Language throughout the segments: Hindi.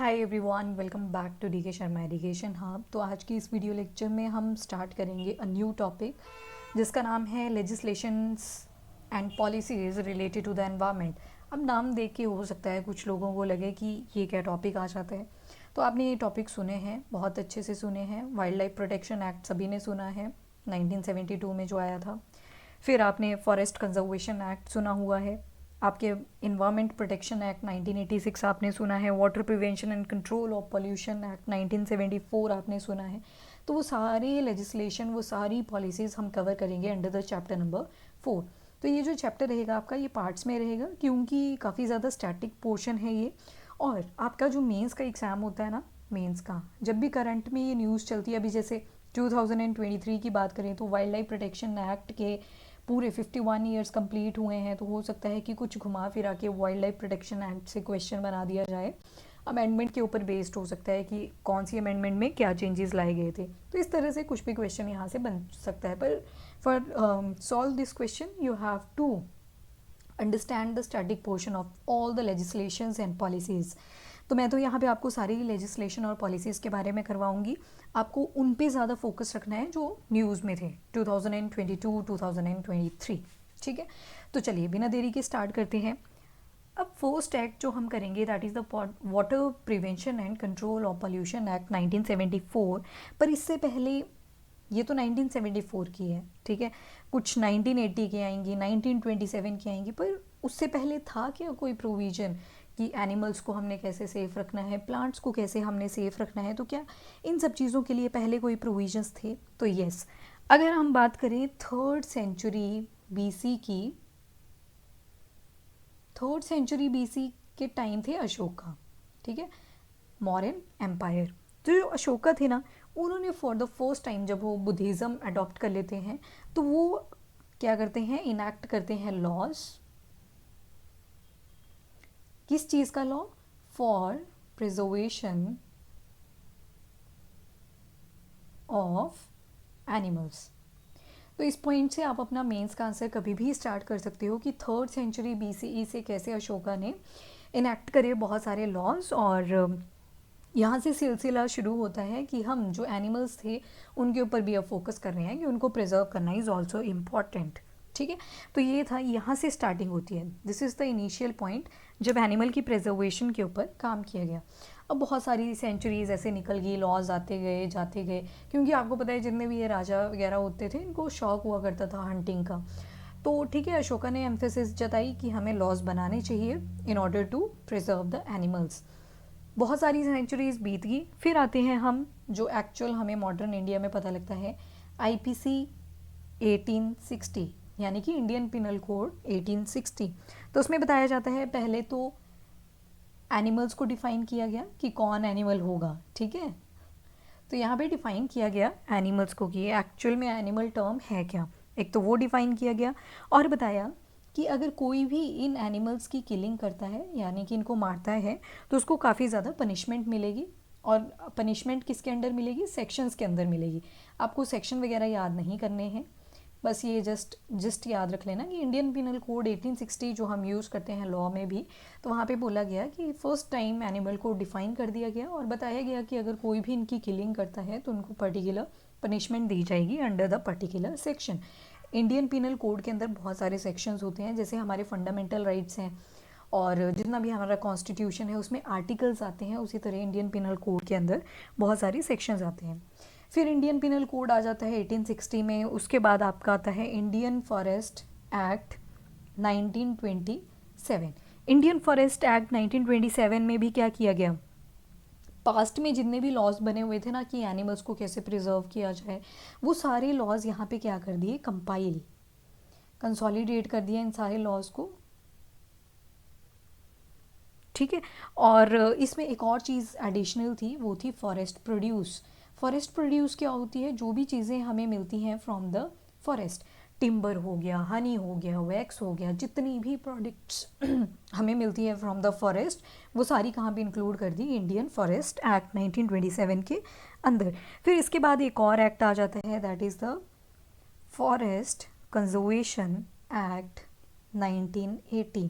Hi everyone, welcome back to D K Sharma education hub. तो आज की इस वीडियो लेक्चर में हम स्टार्ट करेंगे अ न्यू टॉपिक जिसका नाम है legislations and policies related to the environment. अब नाम देख के हो सकता है कुछ लोगों को लगे कि ये क्या टॉपिक आ जाता है। तो आपने ये टॉपिक सुने हैं, बहुत अच्छे से सुने हैं। वाइल्ड लाइफ प्रोटेक्शन एक्ट सभी ने सुना है, 1972 में जो आया था। फिर आपने फॉरेस्ट कंजर्वेशन एक्ट सुना हुआ है, आपके इन्वायरमेंट प्रोटेक्शन एक्ट 1986 आपने सुना है, water prevention and control of pollution act 1974 आपने सुना है। तो वो सारे लेजिस्लेशन, वो सारी पॉलिसीज़ हम कवर करेंगे अंडर द चैप्टर नंबर 4। तो ये जो चैप्टर रहेगा आपका, ये पार्ट्स में रहेगा क्योंकि काफ़ी ज़्यादा स्टैटिक पोर्शन है ये। और आपका जो मेंस का एग्ज़ाम होता है ना, मेंस का जब भी करंट में ये न्यूज़ चलती है, अभी जैसे 2023 की बात करें तो वाइल्ड लाइफ प्रोटेक्शन एक्ट के पूरे 51 ईयर्स कंप्लीट हुए हैं। तो हो सकता है कि कुछ घुमा फिरा के वाइल्ड लाइफ प्रोटेक्शन एक्ट से क्वेश्चन बना दिया जाए। अमेंडमेंट के ऊपर बेस्ड हो सकता है कि कौन सी अमेंडमेंट में क्या चेंजेस लाए गए थे। तो इस तरह से कुछ भी क्वेश्चन यहाँ से बन सकता है। पर for solve this question you have to understand the static portion of all the legislations and policies. तो मैं तो यहाँ पे आपको सारी लेजिस्लेशन और पॉलिसीज़ के बारे में करवाऊंगी। आपको उन पे ज़्यादा फोकस रखना है जो न्यूज़ में थे 2022 2023। ठीक है, तो चलिए बिना देरी के स्टार्ट करते हैं। अब फर्स्ट एक्ट जो हम करेंगे that is the water prevention and control of pollution act 1974। पर इससे पहले, ये तो 1974 की है, ठीक है, कुछ 1980 की आएंगी, 1927 की आएंगी। पर उससे पहले था क्या कोई प्रोविज़न कि एनिमल्स को हमने कैसे सेफ़ रखना है, प्लांट्स को कैसे हमने सेफ़ रखना है? तो क्या इन सब चीज़ों के लिए पहले कोई प्रोविजंस थे? तो यस, अगर हम बात करें थर्ड सेंचुरी बीसी की, थर्ड सेंचुरी बीसी के टाइम थे अशोका, ठीक है, मौर्यन एम्पायर। तो जो अशोका थे ना, उन्होंने फॉर द फर्स्ट टाइम जब वो बुद्धिज़्म अडॉप्ट कर लेते हैं तो वो क्या करते हैं, इनैक्ट करते हैं लॉज। किस चीज़ का law? For preservation of animals. तो इस पॉइंट से आप अपना मेंस का आंसर कभी भी स्टार्ट कर सकते हो कि थर्ड सेंचुरी बीसीई से कैसे अशोका ने इनैक्ट करे बहुत सारे लॉज। और यहाँ से सिलसिला शुरू होता है कि हम जो एनिमल्स थे उनके ऊपर भी अब फोकस कर रहे हैं कि उनको प्रिजर्व करना इज़ ऑल्सो इम्पॉर्टेंट। ठीक है, तो ये था, यहाँ से स्टार्टिंग होती है। This is the initial point जब एनिमल की प्रिजर्वेशन के ऊपर काम किया गया। अब बहुत सारी सेंचुरीज ऐसे निकल गई, लॉज आते गए जाते गए, क्योंकि आपको पता है जितने भी ये राजा वगैरह होते थे इनको शौक हुआ करता था हंटिंग का। तो ठीक है, अशोका ने एम्फेसिस जताई कि हमें लॉज बनाने चाहिए in order to preserve the animals. बहुत सारी सेंचुरीज बीत गई, फिर आते हैं हम जो एक्चुअल हमें मॉडर्न इंडिया में पता लगता है, आईपीसी 1860 यानी कि इंडियन पिनल कोड 1860। तो उसमें बताया जाता है, पहले तो एनिमल्स को डिफाइन किया गया कि कौन एनिमल होगा। ठीक है, तो यहाँ पे डिफाइन किया गया एनिमल्स को कि एक्चुअल में एनिमल टर्म है क्या, एक तो वो डिफाइन किया गया। और बताया कि अगर कोई भी इन एनिमल्स की किलिंग करता है यानी कि इनको मारता है तो उसको काफ़ी ज़्यादा पनिशमेंट मिलेगी। और पनिशमेंट किसके अंडर मिलेगी? सेक्शंस के अंदर मिलेगी। आपको सेक्शन वगैरह याद नहीं करने हैं, बस ये जस्ट याद रख लेना कि इंडियन पिनल कोड 1860 जो हम यूज़ करते हैं लॉ में भी, तो वहाँ पे बोला गया कि फर्स्ट टाइम एनिमल को डिफाइन कर दिया गया और बताया गया कि अगर कोई भी इनकी किलिंग करता है तो उनको पर्टिकुलर पनिशमेंट दी जाएगी under the particular section. Indian penal code के अंदर बहुत सारे सेक्शंस होते हैं, जैसे हमारे फंडामेंटल राइट्स हैं और जितना भी हमारा कॉन्स्टिट्यूशन है उसमें आर्टिकल्स आते हैं, उसी तरह इंडियन पिनल कोड के अंदर बहुत सारे सेक्शंस आते हैं। फिर इंडियन पिनल कोड आ जाता है 1860 में। उसके बाद आपका आता है Indian forest act 1927। Indian forest act 1927 में भी क्या किया गया, पास्ट में जितने भी लॉज बने हुए थे ना कि एनिमल्स को कैसे प्रिजर्व किया जाए, वो सारे लॉज यहाँ पे क्या कर दिए, कंपाइल, कंसोलिडेट कर दिया इन सारे लॉज को। ठीक है, और इसमें एक और चीज़ एडिशनल थी, वो थी फॉरेस्ट प्रोड्यूस। फॉरेस्ट प्रोड्यूस क्या होती है? जो भी चीज़ें हमें मिलती हैं फ्रॉम द फॉरेस्ट, टिम्बर हो गया, हनी हो गया, वैक्स हो गया, जितनी भी प्रोडक्ट्स हमें मिलती है फ्रॉम द फॉरेस्ट, वो सारी कहाँ पे इंक्लूड कर दी? इंडियन फॉरेस्ट एक्ट 1927 के अंदर। फिर इसके बाद एक और एक्ट आ जाता है, that is the forest conservation act 1980।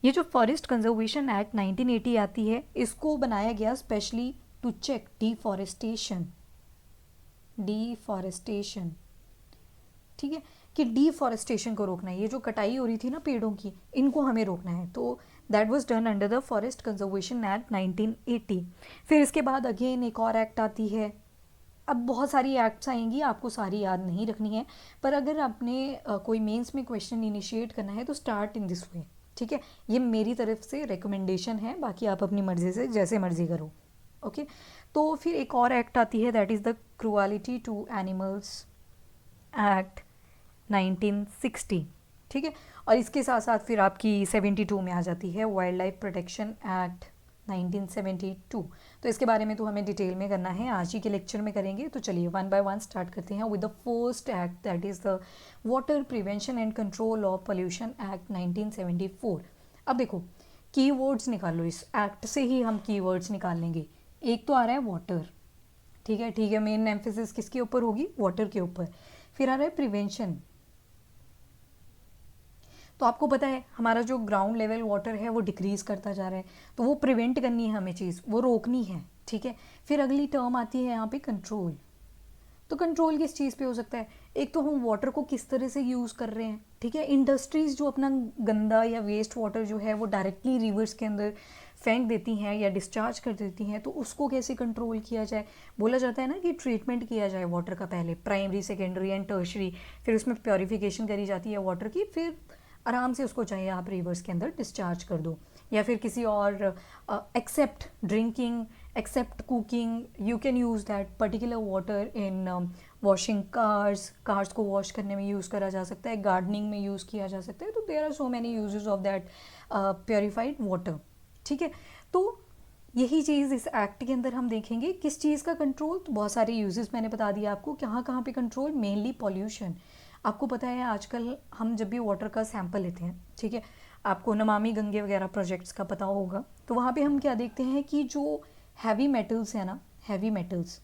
ये जो फॉरेस्ट कंजर्वेशन एक्ट 1980 आती है, इसको बनाया गया स्पेशली टू चेक डिफॉरेस्टेशन, ठीक है, कि डिफॉरेस्टेशन को रोकना है। ये जो कटाई हो रही थी ना पेड़ों की, इनको हमें रोकना है। तो that was done under the forest conservation act 1980। फिर इसके बाद अगेन एक और एक्ट आती है। अब बहुत सारी एक्ट्स आएंगी, आपको सारी याद नहीं रखनी है, पर अगर आपने कोई मेंस में क्वेश्चन इनिशिएट करना है तो स्टार्ट इन दिस वे, ठीक है। ये मेरी तरफ से रिकमेंडेशन है, बाकी आप अपनी मर्जी से जैसे मर्जी करो, ओके। तो फिर एक और एक्ट आती है, that is the cruelty to animals act 1960, ठीक है। और इसके साथ साथ फिर आपकी 72 में आ जाती है वाइल्ड लाइफ प्रोटेक्शन एक्ट 1972। तो इसके बारे में तो हमें डिटेल में करना है, आज ही के लेक्चर में करेंगे। तो चलिए वन बाय वन स्टार्ट करते हैं with the first act, that is the water prevention and control of pollution act 1974। अब देखो कीवर्ड्स निकाल लो, इस एक्ट से ही हम कीवर्ड्स निकाल लेंगे। एक तो आ रहा है वाटर, ठीक है, मेन एम्फेसिस किसके ऊपर होगी, वाटर के ऊपर। फिर आ रहा है प्रिवेंशन, तो आपको पता है हमारा जो ग्राउंड लेवल वाटर है वो डिक्रीज करता जा रहा है, तो वो प्रिवेंट करनी है हमें चीज़, वो रोकनी है, ठीक है। फिर अगली टर्म आती है यहाँ पे कंट्रोल। तो कंट्रोल किस चीज़ पे हो सकता है, एक तो हम वाटर को किस तरह से यूज़ कर रहे हैं, ठीक है। इंडस्ट्रीज़ जो अपना गंदा या वेस्ट वाटर जो है वो डायरेक्टली रिवर्स के अंदर फेंक देती हैं या डिस्चार्ज कर देती हैं, तो उसको कैसे कंट्रोल किया जाए। बोला जाता है ना कि ट्रीटमेंट किया जाए वाटर का, पहले प्राइमरी, सेकेंडरी एंड टर्शरी, फिर उसमें प्योरीफिकेशन करी जाती है वाटर की, फिर आराम से उसको चाहे आप रिवर्स के अंदर डिस्चार्ज कर दो, या फिर किसी और except drinking, except cooking, you can use that particular water in washing cars को वॉश करने में यूज़ करा जा सकता है, गार्डनिंग में यूज़ किया जा सकता है। तो there are so many uses of that purified water, ठीक है। तो यही चीज़ इस एक्ट के अंदर हम देखेंगे, किस चीज़ का कंट्रोल। तो बहुत सारे यूजेस मैंने बता दिया आपको, कहाँ कहाँ पे कंट्रोल, मेनली पॉल्यूशन। आपको पता है आजकल हम जब भी वाटर का सैंपल लेते हैं, ठीक है, आपको नमामि गंगे वगैरह प्रोजेक्ट्स का पता होगा, तो वहाँ पे हम क्या देखते हैं कि जो हैवी मेटल्स हैं ना, heavy metals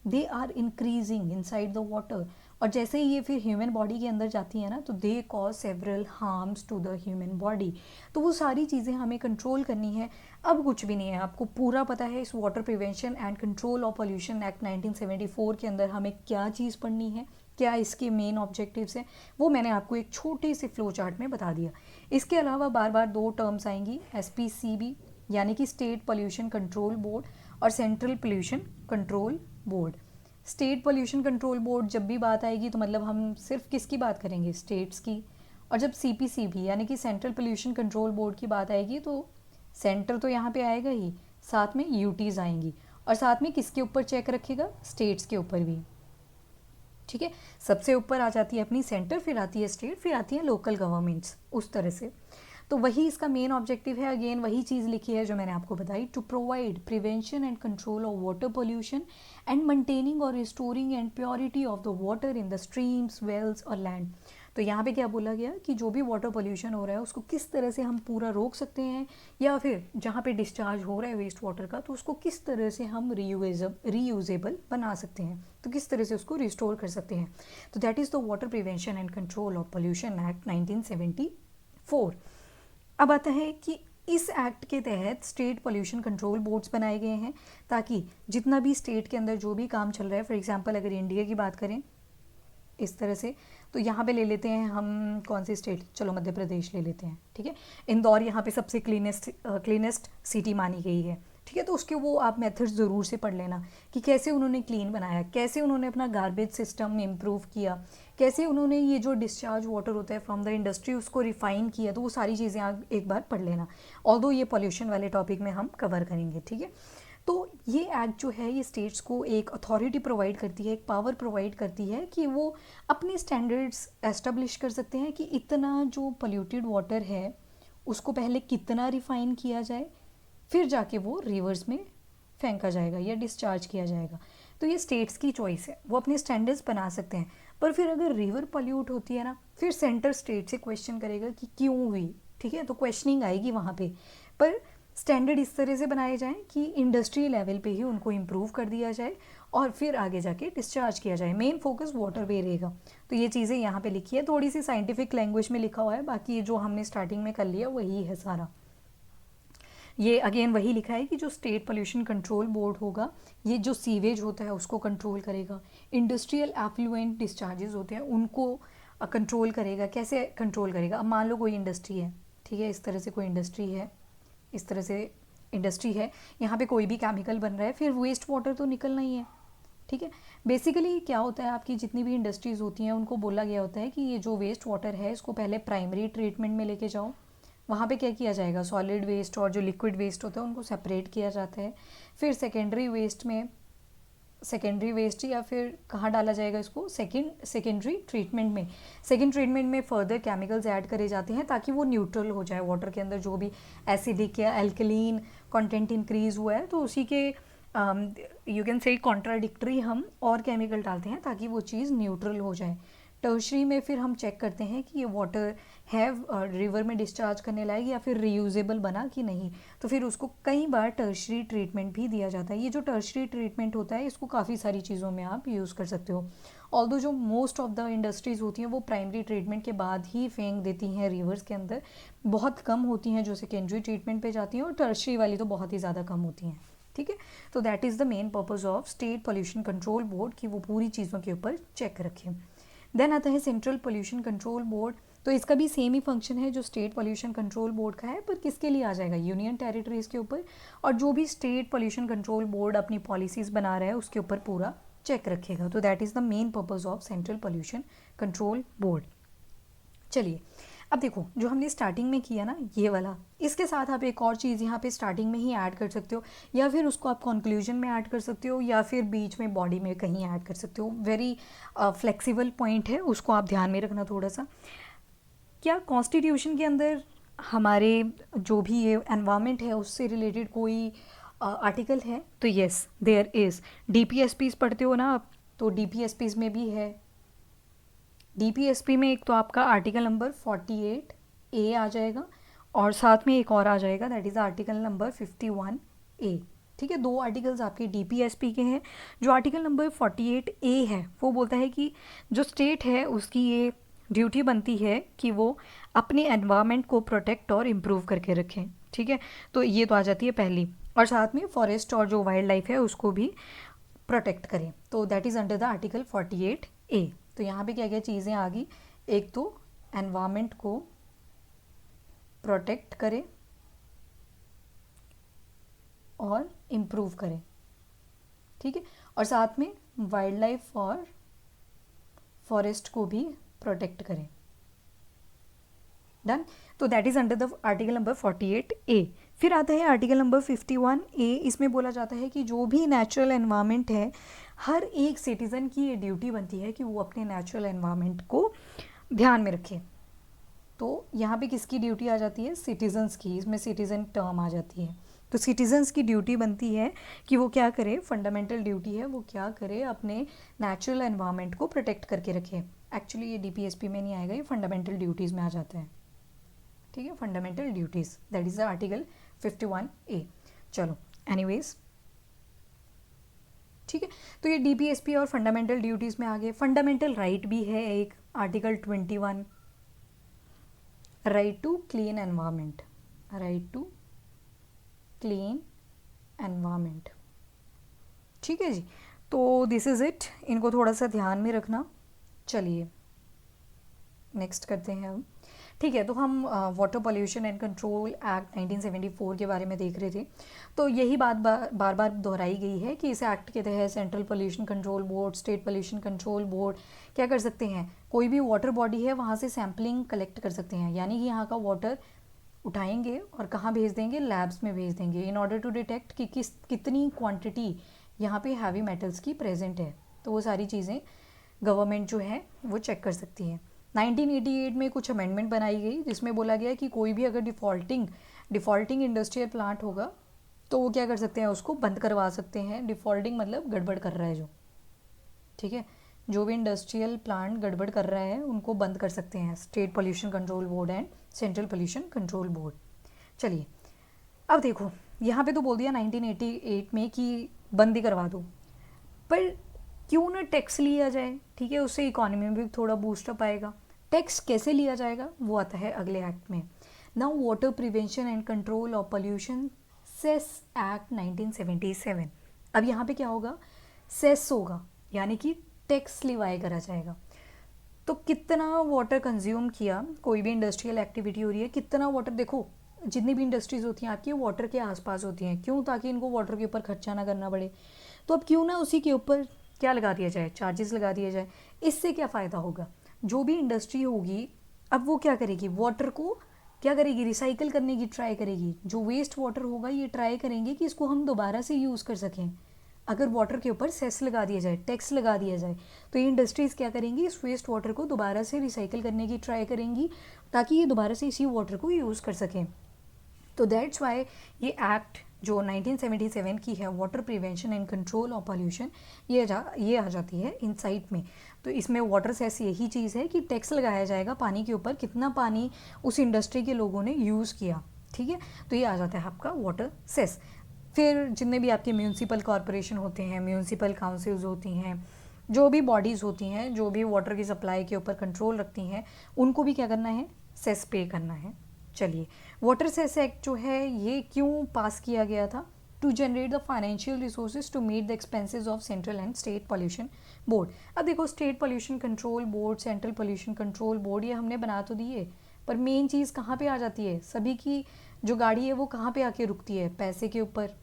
they are increasing inside the water, और जैसे ही ये फिर ह्यूमन बॉडी के अंदर जाती है ना, तो they cause several harms to the human body. तो वो सारी चीज़ें हमें कंट्रोल करनी है। अब कुछ भी नहीं है, आपको पूरा पता है इस water prevention and control of pollution act 1974 के अंदर हमें क्या चीज़ पढ़नी है, क्या इसके मेन ऑब्जेक्टिव्स हैं, वो मैंने आपको एक छोटे से फ्लो चार्ट में बता दिया। इसके अलावा बार बार दो टर्म्स आएंगी, SPCB यानी कि स्टेट पोल्यूशन कंट्रोल बोर्ड, और central pollution control board. State pollution control board जब भी बात आएगी तो मतलब हम सिर्फ किसकी बात करेंगे, स्टेट्स की। और जब CPCB यानी कि सेंट्रल पोल्यूशन कंट्रोल बोर्ड की बात आएगी तो सेंटर तो यहाँ पे आएगा ही, साथ में UTs आएंगी, और साथ में किसके ऊपर चेक रखेगा, स्टेट्स के ऊपर भी, ठीक है। सबसे ऊपर आ जाती है अपनी सेंटर, फिर आती है स्टेट, फिर आती है लोकल गवर्नमेंट्स, उस तरह से। तो वही इसका मेन ऑब्जेक्टिव है, अगेन वही चीज़ लिखी है जो मैंने आपको बताई, to provide prevention and control of water pollution and maintaining और restoring and purity of the water in the streams, wells और लैंड। तो यहाँ पे क्या बोला गया कि जो भी वाटर पोल्यूशन हो रहा है उसको किस तरह से हम पूरा रोक सकते हैं, या फिर जहाँ पे डिस्चार्ज हो रहा है वेस्ट वाटर का तो उसको किस तरह से हम रीयूजेबल बना सकते हैं, तो किस तरह से उसको रिस्टोर कर सकते हैं। तो that is the water prevention and control of pollution act 1974। अब आता है कि इस एक्ट के तहत स्टेट पोल्यूशन कंट्रोल बोर्ड्स बनाए गए हैं, ताकि जितना भी स्टेट के अंदर जो भी काम चल रहा है, फॉर एग्जांपल अगर इंडिया की बात करें इस तरह से, तो यहाँ पे ले लेते हैं हम कौन सी स्टेट, चलो मध्य प्रदेश ले लेते हैं, ठीक है। इंदौर यहाँ पे सबसे क्लीनेस्ट सिटी मानी गई है, ठीक है। तो उसके वो आप मेथड्स ज़रूर से पढ़ लेना कि कैसे उन्होंने क्लीन बनाया, कैसे उन्होंने अपना गार्बेज सिस्टम इम्प्रूव किया, कैसे उन्होंने ये जो डिस्चार्ज वाटर होता है फ्रॉम द इंडस्ट्री उसको रिफाइन किया। तो वो सारी चीज़ें आप एक बार पढ़ लेना, ऑल्दो ये पॉल्यूशन वाले टॉपिक में हम कवर करेंगे, ठीक है। तो ये एक्ट जो है ये स्टेट्स को एक अथॉरिटी प्रोवाइड करती है, एक पावर प्रोवाइड करती है कि वो अपने स्टैंडर्ड्स एस्टेब्लिश कर सकते हैं कि इतना जो पोल्यूटेड वाटर है उसको पहले कितना रिफाइन किया जाए, फिर जाके वो रिवर्स में फेंका जाएगा या डिस्चार्ज किया जाएगा। तो ये स्टेट्स की चॉइस है, वो अपने स्टैंडर्ड्स बना सकते हैं। पर फिर अगर रिवर पॉल्यूट होती है ना, फिर सेंटर स्टेट से क्वेश्चन करेगा कि क्यों हुई, ठीक है। तो क्वेश्चनिंग आएगी वहाँ पे, पर स्टैंडर्ड इस तरह से बनाए जाएं कि इंडस्ट्री लेवल पे ही उनको इम्प्रूव कर दिया जाए और फिर आगे जाके डिस्चार्ज किया जाए। मेन फोकस वाटर पे रहेगा। तो ये चीज़ें यहाँ पे लिखी है, थोड़ी सी साइंटिफिक लैंग्वेज में लिखा हुआ है, बाकी जो हमने स्टार्टिंग में कर लिया वही है सारा। ये अगेन वही लिखा है कि जो स्टेट पोल्यूशन कंट्रोल बोर्ड होगा ये जो सीवेज होता है उसको कंट्रोल करेगा, इंडस्ट्रियल एफ्लुएंट डिस्चार्जेस होते हैं उनको कंट्रोल करेगा। कैसे कंट्रोल करेगा? अब मान लो कोई इंडस्ट्री है, ठीक है, इस तरह से कोई इंडस्ट्री है, इस तरह से इंडस्ट्री है, यहाँ पे कोई भी केमिकल बन रहा है, फिर वेस्ट वाटर तो निकलना ही है, ठीक है। बेसिकली क्या होता है, आपकी जितनी भी इंडस्ट्रीज़ होती हैं उनको बोला गया होता है कि ये जो वेस्ट वाटर है इसको पहले प्राइमरी ट्रीटमेंट में लेके जाओ। वहाँ पे क्या किया जाएगा, सॉलिड वेस्ट और जो लिक्विड वेस्ट होता है उनको सेपरेट किया जाता है। फिर सेकेंडरी वेस्ट या फिर कहाँ डाला जाएगा इसको, सेकेंडरी ट्रीटमेंट में फर्दर केमिकल्स ऐड करे जाते हैं ताकि वो न्यूट्रल हो जाए। वाटर के अंदर जो भी एसिडिक या एल्कलीन कंटेंट इंक्रीज हुआ है तो उसी के यू कैन से कॉन्ट्राडिक्टरी हम और केमिकल डालते हैं ताकि वो चीज़ न्यूट्रल हो जाए। टर्शरी में फिर हम चेक करते हैं कि ये वाटर है रिवर में डिस्चार्ज करने लायक या फिर रीयूजेबल बना कि नहीं, तो फिर उसको कई बार टर्शरी ट्रीटमेंट भी दिया जाता है। ये जो टर्शरी ट्रीटमेंट होता है इसको काफ़ी सारी चीज़ों में आप यूज़ कर सकते हो। ऑल्दो जो मोस्ट ऑफ द इंडस्ट्रीज़ होती हैं वो प्राइमरी ट्रीटमेंट के बाद ही फेंक देती हैं रिवर्स के अंदर, बहुत कम होती हैं जो सेकेंडरी ट्रीटमेंट पे जाती हैं, और टर्शरी वाली तो बहुत ही ज़्यादा कम होती हैं, ठीक है। तो that is the main purpose of state pollution control board कि वो पूरी चीज़ों के ऊपर चेक रखें। देन आता है सेंट्रल पोल्यूशन कंट्रोल बोर्ड। तो इसका भी सेम ही फंक्शन है जो स्टेट पोल्यूशन कंट्रोल बोर्ड का है, पर किसके लिए आ जाएगा, यूनियन टेरिटरीज़ के ऊपर, और जो भी स्टेट पोल्यूशन कंट्रोल बोर्ड अपनी पॉलिसीज़ बना रहा है उसके ऊपर पूरा चेक रखेगा। तो that is the main purpose of central pollution control board. चलिए अब देखो, जो हमने स्टार्टिंग में किया ना ये वाला, इसके साथ आप एक और चीज़ यहाँ पे स्टार्टिंग में ही ऐड कर सकते हो, या फिर उसको आप कंक्लूजन में ऐड कर सकते हो, या फिर बीच में बॉडी में कहीं ऐड कर सकते हो। वेरी फ्लेक्सिबल पॉइंट है, उसको आप ध्यान में रखना थोड़ा सा। क्या कॉन्स्टिट्यूशन के अंदर हमारे जो भी ये एनवायरनमेंट है उससे रिलेटेड कोई आर्टिकल है? तो येस देयर इज़। डीपीएसपीज़ पढ़ते हो ना आप, तो डीपीएसपीज़ में भी है। डीपीएसपी में एक तो आपका आर्टिकल नंबर 48A आ जाएगा, और साथ में एक और आ जाएगा, that is article number 51A, ठीक है। दो आर्टिकल्स आपके डीपीएसपी के हैं। जो आर्टिकल नंबर 48A है वो बोलता है कि जो स्टेट है उसकी ये ड्यूटी बनती है कि वो अपने एनवायरनमेंट को प्रोटेक्ट और इम्प्रूव करके रखें, ठीक है। तो ये तो आ जाती है पहली, और साथ में फॉरेस्ट और जो वाइल्ड लाइफ है उसको भी प्रोटेक्ट करें। तो that is under the article 48A। तो यहाँ पे क्या क्या चीज़ें आ गई, एक तो एनवायरनमेंट को प्रोटेक्ट करें और इम्प्रूव करें, ठीक है, और साथ में वाइल्ड लाइफ और फॉरेस्ट को भी प्रोटेक्ट करें। डन। तो that is under the article number 48A। फिर आता है आर्टिकल नंबर 51A। इसमें बोला जाता है कि जो भी नेचुरल एनवायरनमेंट है, हर एक सिटीज़न की ये ड्यूटी बनती है कि वो अपने नेचुरल एनवायरनमेंट को ध्यान में रखे। तो यहाँ पे किसकी ड्यूटी आ जाती है, सिटीजन्स की, इसमें सिटीज़न टर्म आ जाती है। तो सिटीजन्स की ड्यूटी बनती है कि वो क्या करे, फंडामेंटल ड्यूटी है वो क्या करे, अपने नेचुरल एनवायरनमेंट को प्रोटेक्ट करके रखे। एक्चुअली ये डीपीएसपी में नहीं आएगा, ये फंडामेंटल ड्यूटीज़ में आ जाता है, ठीक है, fundamental duties, that is the article 51A। चलो एनीवेज, ठीक है। तो ये डीपीएसपी और फंडामेंटल ड्यूटीज़ में आ गए। फंडामेंटल राइट भी है एक, article 21, right to clean environment, right to clean environment, ठीक है जी। तो दिस इज़ इट, इनको थोड़ा सा ध्यान में रखना। चलिए नेक्स्ट करते हैं हम, ठीक है। तो हम water pollution and control act 1974 के बारे में देख रहे थे। तो यही बात बार बार दोहराई गई है कि इस एक्ट के तहत central pollution control board, state pollution control board क्या कर सकते हैं, कोई भी वाटर बॉडी है वहाँ से सैम्पलिंग कलेक्ट कर सकते हैं, यानी कि यहाँ का वाटर उठाएंगे और कहाँ भेज देंगे, लैब्स में भेज देंगे, इन ऑर्डर टू डिटेक्ट कि कितनी क्वांटिटी यहाँ पे हैवी मेटल्स की प्रेजेंट है। तो वो सारी चीज़ें गवर्नमेंट जो है वो चेक कर सकती है। 1988 में कुछ अमेंडमेंट बनाई गई जिसमें बोला गया कि कोई भी अगर डिफ़ॉल्टिंग इंडस्ट्रियल प्लांट होगा तो वो क्या कर सकते हैं, उसको बंद करवा सकते हैं। डिफ़ॉल्टिंग मतलब गड़बड़ कर रहा है जो, ठीक है, जो भी इंडस्ट्रियल प्लांट गड़बड़ कर रहा है उनको बंद कर सकते हैं state pollution control board and central pollution control board. चलिए अब देखो, यहाँ पे तो बोल दिया 1988 में कि बंद ही करवा दो, पर क्यों ना टैक्स लिया जाए, ठीक है, उससे इकोनॉमी में भी थोड़ा बूस्टअप आएगा। टैक्स कैसे लिया जाएगा वो आता है अगले एक्ट में। Now water prevention and control of pollution cess act 1977। अब यहाँ पे क्या होगा, सेस होगा, यानी कि टैक्स लिवाई करा जाएगा। तो कितना वाटर कंज्यूम किया, कोई भी इंडस्ट्रियल एक्टिविटी हो रही है, कितना वाटर, देखो जितनी भी इंडस्ट्रीज होती हैं आपकी वाटर के आसपास होती हैं, क्यों, ताकि इनको वाटर के ऊपर खर्चा ना करना पड़े। तो अब क्यों ना उसी के ऊपर क्या लगा दिया जाए, चार्जेस लगा दिया जाए। इससे क्या फ़ायदा होगा, जो भी इंडस्ट्री होगी अब वो क्या करेगी, वाटर को क्या करेगी, रिसाइकल करने की ट्राई करेगी। जो वेस्ट वाटर होगा ये ट्राई करेंगे कि इसको हम दोबारा से यूज़ कर सकें। अगर वाटर के ऊपर सेस लगा दिया जाए, टैक्स लगा दिया जाए, तो ये इंडस्ट्रीज़ क्या करेंगी, इस वेस्ट वाटर को दोबारा से रिसाइकल करने की ट्राई करेंगी ताकि ये दोबारा से इसी वाटर को यूज़ कर सकें। तो दैट्स वाई ये एक्ट जो 1977 की है, water prevention and control of pollution, ये आ जाती है इनसाइट में। तो इसमें वाटर सेस यही चीज़ है कि टैक्स लगाया जाएगा पानी के ऊपर, कितना पानी उस इंडस्ट्री के लोगों ने यूज़ किया, ठीक है। तो ये आ जाता है आपका वाटर सेस। फिर जितने भी आपके म्यूनसिपल कॉरपोरेशन होते हैं, म्यूनसिपल काउंसिल्स होती हैं, जो भी बॉडीज़ होती हैं जो भी वाटर की सप्लाई के ऊपर कंट्रोल रखती हैं, उनको भी क्या करना है, सेस पे करना है। चलिए, वाटर सेस एक्ट जो है ये क्यों पास किया गया था, to generate the financial resources to meet the expenses of central and state pollution board. अब देखो, state pollution control board, central pollution control board, ये हमने बना तो दिए, पर मेन चीज़ कहाँ पे आ जाती है, सभी की जो गाड़ी है वो कहाँ पे आके रुकती है, पैसे के ऊपर,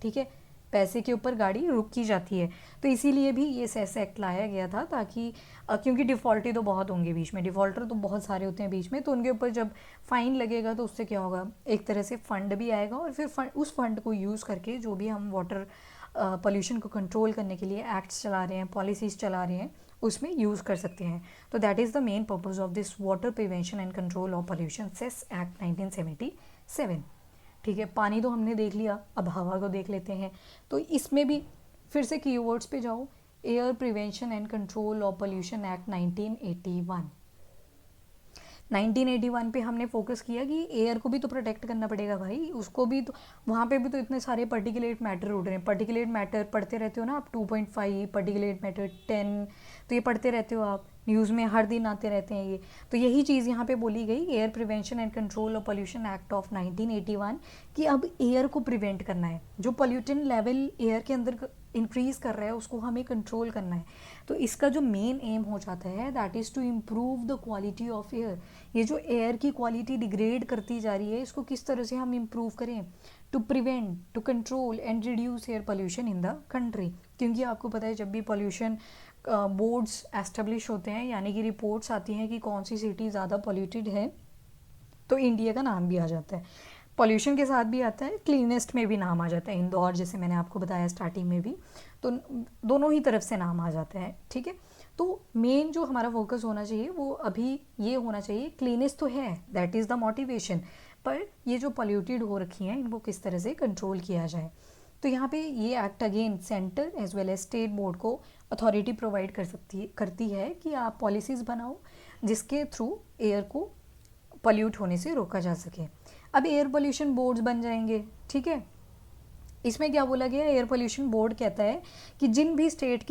ठीक है, पैसे के ऊपर गाड़ी रुकी जाती है। तो इसीलिए भी ये सेस एक्ट लाया गया था, ताकि क्योंकि डिफ़ॉल्टी तो बहुत होंगे बीच में, डिफ़ॉल्टर तो बहुत सारे होते हैं बीच में, तो उनके ऊपर जब फ़ाइन लगेगा तो उससे क्या होगा, एक तरह से फ़ंड भी आएगा, और फिर उस फंड को यूज़ करके जो भी हम वाटर पोल्यूशन को कंट्रोल करने के लिए एक्ट्स चला रहे हैं, पॉलिसीज़ चला रहे हैं, उसमें यूज़ कर सकते हैं। तो that is the main purpose of this water prevention and control of pollution cess act 1977। ठीक है, पानी तो हमने देख लिया, अब हवा को देख लेते हैं। तो इसमें भी फिर से कीवर्ड्स पे जाओ, air prevention and control of pollution act 1981। 1981 पे हमने फोकस किया कि एयर को भी तो प्रोटेक्ट करना पड़ेगा भाई, उसको भी तो, वहाँ पे भी तो इतने सारे पर्टिकुलेट मैटर उड़ रहे हैं। पर्टिकुलेट मैटर पढ़ते रहते हो ना आप, 2.5 पर्टिकुलेट मैटर 10, तो ये पढ़ते रहते हो आप, न्यूज़ में हर दिन आते रहते हैं ये। तो यही चीज़ यहाँ पे बोली गई, air prevention and control of pollution act of 1981, कि अब एयर को प्रिवेंट करना है, जो पोल्यूटेंट लेवल एयर के अंदर इंक्रीज़ कर रहा है उसको हमें कंट्रोल करना है। तो इसका जो मेन एम हो जाता है that is to improve the quality of air. ये जो एयर की क्वालिटी डिग्रेड करती जा रही है, इसको किस तरह से हम इम्प्रूव करें, to prevent, to control and reduce air pollution in the country. क्योंकि आपको पता है जब भी पोल्यूशन बोर्ड्स एस्टेब्लिश होते हैं, यानी कि रिपोर्ट्स आती हैं कि कौन सी सिटी ज़्यादा पोल्यूटेड है, तो इंडिया का नाम भी आ जाता है, पॉल्यूशन के साथ भी आता है, क्लीनेस्ट में भी नाम आ जाता है, इंदौर, जैसे मैंने आपको बताया स्टार्टिंग में भी, तो दोनों ही तरफ से नाम आ जाता है, ठीक है। तो मेन जो हमारा फोकस होना चाहिए वो अभी ये होना चाहिए, क्लीनेस्ट तो है, दैट इज़ द मोटिवेशन, पर ये जो पोल्यूटेड हो रखी हैं इनको किस तरह से कंट्रोल किया जाए। तो यहाँ पे ये act again centre as well as state board को अथॉरिटी प्रोवाइड करती है कि आप पॉलिसीज़ बनाओ जिसके थ्रू एयर को पॉल्यूट होने से रोका जा सके। अब एयर पोल्यूशन बोर्ड्स बन जाएंगे, ठीक है। इसमें क्या बोला गया, एयर पोल्यूशन बोर्ड कहता है कि जिन भी स्टेट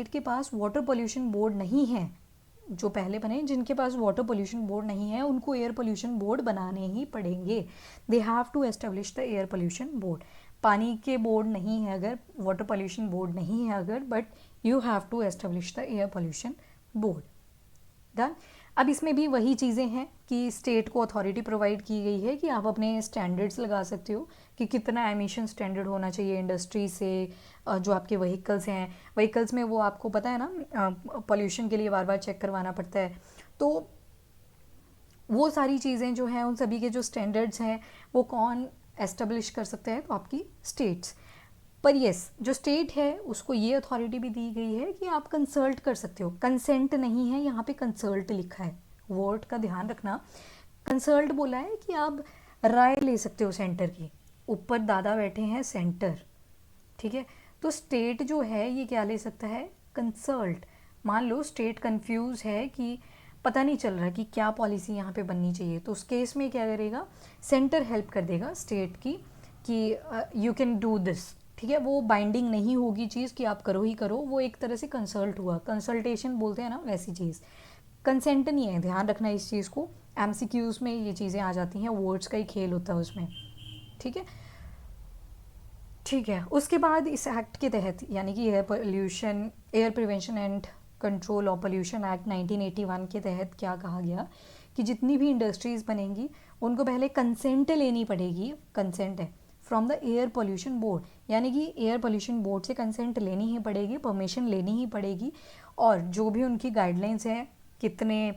के पास वाटर पोल्यूशन बोर्ड नहीं है, जो पहले बने, जिनके पास वाटर पोल्यूशन बोर्ड नहीं है, उनको एयर पोल्यूशन बोर्ड बनाने ही पड़ेंगे। They have to establish the air pollution board. पानी के बोर्ड नहीं है अगर, वाटर पोल्यूशन बोर्ड नहीं है अगर, but you have to establish the air pollution board. Done. अब इसमें भी वही चीज़ें हैं कि स्टेट को अथॉरिटी प्रोवाइड की गई है कि आप अपने स्टैंडर्ड्स लगा सकते हो कि कितना एमिशन स्टैंडर्ड होना चाहिए इंडस्ट्री से, जो आपके व्हीकल्स हैं, व्हीकल्स में वो आपको पता है ना, पोल्यूशन के लिए बार बार चेक करवाना पड़ता है। तो वो सारी चीज़ें जो हैं, उन सभी के जो स्टैंडर्ड्स हैं वो कौन एस्टेब्लिश कर सकते हैं, तो आपकी स्टेट्स। पर यस, जो स्टेट है उसको ये अथॉरिटी भी दी गई है कि आप कंसल्ट कर सकते हो, कंसेंट नहीं है यहाँ पे, कंसल्ट लिखा है, वर्ड का ध्यान रखना, कंसल्ट बोला है कि आप राय ले सकते हो सेंटर की, ऊपर दादा बैठे हैं सेंटर, ठीक है। तो स्टेट जो है ये क्या ले सकता है, कंसल्ट। मान लो स्टेट कंफ्यूज है कि पता नहीं चल रहा कि क्या पॉलिसी यहाँ पे बननी चाहिए, तो उस केस में क्या करेगा, सेंटर हेल्प कर देगा स्टेट की कि यू कैन डू दिस, ठीक है। वो बाइंडिंग नहीं होगी चीज़ कि आप करो ही करो, वो एक तरह से कंसल्ट हुआ, कंसल्टेशन बोलते हैं ना, वैसी चीज़, कंसेंट नहीं है, ध्यान रखना इस चीज़ को। एमसीक्यूज़ में ये चीज़ें आ जाती हैं, वर्ड्स का ही खेल होता है उसमें, ठीक है, ठीक है। उसके बाद इस एक्ट के तहत यानी कि air prevention and control of pollution act 1981 के तहत क्या कहा गया कि जितनी भी इंडस्ट्रीज़ बनेंगी उनको पहले कंसेंट लेनी पड़ेगी, कंसेंट है from the air pollution board, यानी कि एयर पोल्यूशन बोर्ड से कंसेंट लेनी ही पड़ेगी, परमिशन लेनी ही पड़ेगी। और जो भी उनकी गाइडलाइंस है कितनी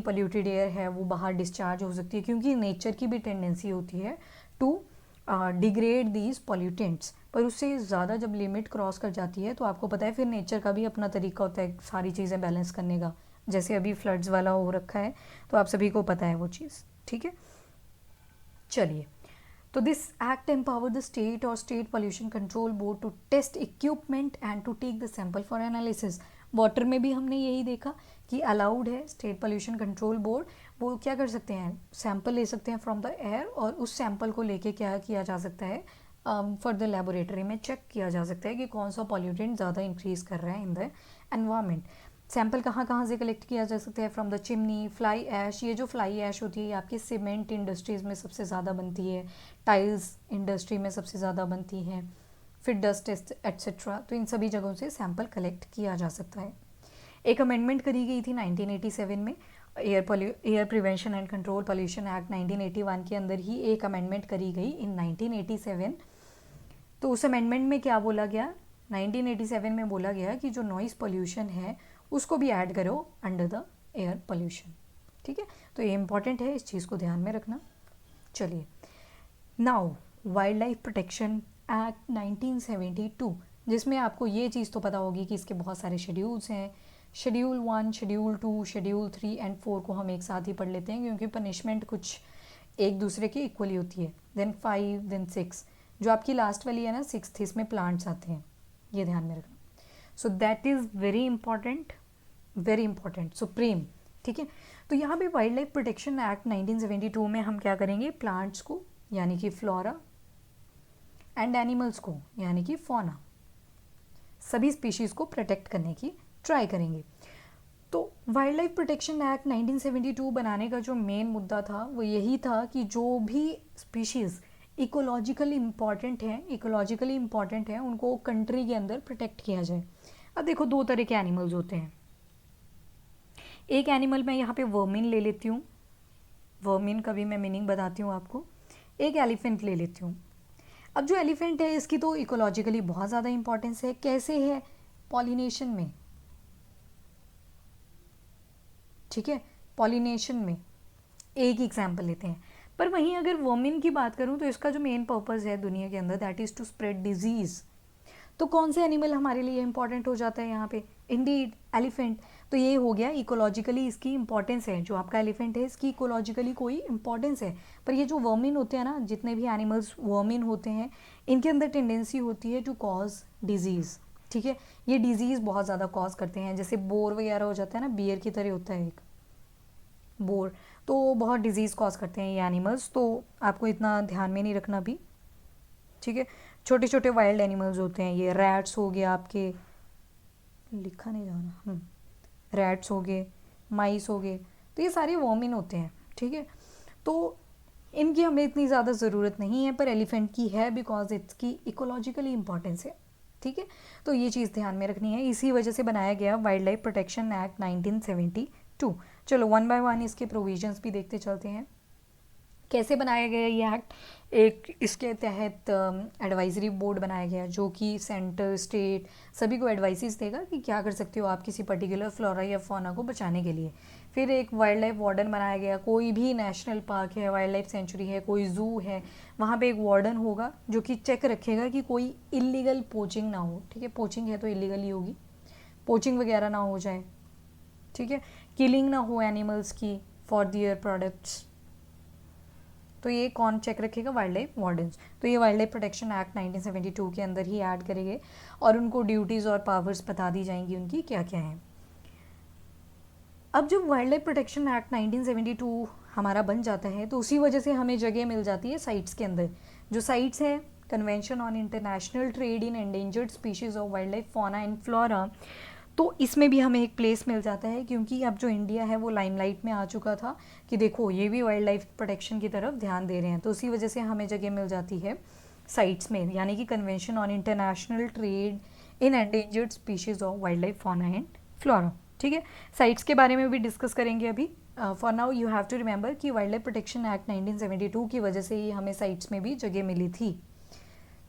पोल्यूटेड एयर है वो बाहर डिस्चार्ज हो सकती है, क्योंकि नेचर की भी टेंडेंसी होती है टू डिग्रेड दीज पॉल्यूटेंट्स, पर उससे ज़्यादा जब लिमिट क्रॉस कर जाती है तो आपको पता है फिर नेचर का भी अपना तरीका होता है सारी चीज़ें बैलेंस करने का, जैसे अभी फ्लड्स वाला हो रखा है तो आप सभी को पता है वो चीज़, ठीक है। चलिए, तो this act empower the state और state pollution control board to test equipment and to take the sample for analysis. Water में भी हमने यही देखा कि अलाउड है, स्टेट पोल्यूशन कंट्रोल बोर्ड वो क्या कर सकते हैं, सैंपल ले सकते हैं फ्रॉम द एयर, और उस सैंपल को लेके क्या किया जा सकता है, फॉर द लेबोरेटरी में चेक किया जा सकता है कि कौन सा पॉल्यूटेंट ज़्यादा इंक्रीज कर रहा है इन द एनवायरमेंट। सैंपल कहाँ कहाँ से कलेक्ट किया जा सकता है, from the chimney, fly ash, ये जो फ्लाई ऐश होती है आपकी सीमेंट इंडस्ट्रीज़ में सबसे ज़्यादा बनती है, टाइल्स इंडस्ट्री में सबसे ज़्यादा बनती है, फिर डस्ट एट्सेट्रा, तो इन सभी जगहों से सैंपल कलेक्ट किया जा सकता है। एक अमेंडमेंट करी गई थी 1987 में, air prevention and control pollution act 1981 के अंदर ही एक अमेंडमेंट करी गई इन 1987। तो उस अमेंडमेंट में क्या बोला गया, 1987 में बोला गया कि जो नॉइज़ पोल्यूशन है उसको भी ऐड करो अंडर द एयर पोल्यूशन, ठीक है। तो ये इंपॉर्टेंट है, इस चीज़ को ध्यान में रखना। चलिए, now wild life protection act 1972, जिसमें आपको ये चीज़ तो पता होगी कि इसके बहुत सारे शेड्यूल्स हैं। शेड्यूल 1, शेड्यूल 2, शेड्यूल 3 एंड 4 को हम एक साथ ही पढ़ लेते हैं क्योंकि पनिशमेंट कुछ एक दूसरे की इक्वली होती है। देन 5, देन 6, जो आपकी लास्ट वाली है ना 6th, इसमें प्लांट्स आते हैं, ये ध्यान में रखना। So that is very important, very important, supreme, ठीक है। तो यहाँ पे वाइल्ड लाइफ प्रोटेक्शन एक्ट 1972 में हम क्या करेंगे, प्लांट्स को यानी कि फ्लोरा एंड एनिमल्स को यानी कि फौना, सभी स्पीशीज़ को प्रोटेक्ट करने की ट्राई करेंगे। तो वाइल्ड लाइफ प्रोटेक्शन एक्ट 1972 बनाने का जो मेन मुद्दा था वो यही था कि जो भी स्पीशीज़ इकोलॉजिकली इम्पॉर्टेंट हैं उनको कंट्री के अंदर प्रोटेक्ट किया जाए। अब देखो, दो तरह के एनिमल्स होते हैं। एक एनिमल मैं यहाँ पे वर्मिन ले लेती हूँ, वर्मिन का भी मैं मीनिंग बताती हूँ आपको। एक एलिफेंट ले लेती हूँ। अब जो एलिफेंट है इसकी तो इकोलॉजिकली बहुत ज़्यादा इंपॉर्टेंस है। कैसे है, पॉलिनेशन में, ठीक है, पॉलिनेशन में एक एग्जाम्पल लेते हैं। पर वहीं अगर वर्मिन की बात करूं तो इसका जो मेन पर्पस है दुनिया के अंदर that is to spread disease. तो कौन से एनिमल हमारे लिए इंपॉर्टेंट हो जाता है यहाँ पे, इंडीड एलिफेंट। तो ये हो गया इकोलॉजिकली इसकी इंपॉर्टेंस है, जो आपका एलिफेंट है इसकी इकोलॉजिकली कोई इंपॉर्टेंस है। पर ये जो वर्मिन होते हैं ना, जितने भी एनिमल्स वर्मिन होते हैं, इनके अंदर टेंडेंसी होती है टू कॉज डिजीज़, ठीक है। ये डिजीज़ बहुत ज़्यादा कॉज करते हैं, जैसे बोर वगैरह हो जाता है ना, बियर की तरह होता है एक बोर, तो बहुत डिजीज़ कॉज करते हैं ये एनिमल्स। तो आपको इतना ध्यान में नहीं रखना भी, ठीक है। छोटे छोटे वाइल्ड एनिमल्स होते हैं, ये रैट्स हो गए, आपके लिखा नहीं जा रहा, रैट्स हो गए, माइस हो गए, तो ये सारे वर्मिन होते हैं, ठीक है। तो इनकी हमें इतनी ज़्यादा ज़रूरत नहीं है, पर एलिफेंट की है बिकॉज इसकी इकोलॉजिकली इंपॉर्टेंस है, ठीक है। तो ये चीज़ ध्यान में रखनी है, इसी वजह से बनाया गया वाइल्ड लाइफ प्रोटेक्शन एक्ट 1972। चलो वन बाय वन इसके प्रोविजंस भी देखते चलते हैं कैसे बनाया गया ये एक्ट। एक इसके तहत एडवाइजरी बोर्ड बनाया गया जो कि सेंटर, स्टेट सभी को एडवाइसेस देगा कि क्या कर सकते हो आप किसी पर्टिकुलर फ्लोरा या फौना को बचाने के लिए। फिर एक वाइल्ड लाइफ वार्डन बनाया गया, कोई भी नेशनल पार्क है, वाइल्ड लाइफ सेंचुरी है, कोई जू है, वहाँ पे एक वार्डन होगा जो कि चेक रखेगा कि कोई इलीगल पोचिंग ना हो, ठीक है। पोचिंग है तो इलीगल ही होगी, पोचिंग वगैरह ना हो जाए, ठीक है। किलिंग ना हो एनिमल्स की फॉर दियर प्रोडक्ट्स, तो ये कौन चेक रखेगा, वाइल्ड लाइफ वार्डन्स। तो ये वाइल्ड लाइफ प्रोटेक्शन एक्ट 1972 के अंदर ही ऐड करेंगे और उनको ड्यूटीज़ और पावर्स बता दी जाएंगी उनकी क्या क्या हैं। अब जब वाइल्ड लाइफ प्रोटेक्शन एक्ट 1972 हमारा बन जाता है तो उसी वजह से हमें जगह मिल जाती है साइट्स के अंदर। जो साइट्स हैं, convention on international trade in endangered species of wild life fauna and flora, तो इसमें भी हमें एक प्लेस मिल जाता है, क्योंकि अब जो इंडिया है वो लाइमलाइट में आ चुका था कि देखो ये भी वाइल्ड लाइफ प्रोटेक्शन की तरफ ध्यान दे रहे हैं, तो उसी वजह से हमें जगह मिल जाती है साइट्स में, यानी कि convention on international trade in endangered species of wildlife fauna and flora. ठीक है, साइट्स के बारे में भी डिस्कस करेंगे अभी। For now you have to remember कि वाइल्ड लाइफ प्रोटेक्शन एक्ट 1972 की वजह से ही हमें साइट्स में भी जगह मिली थी।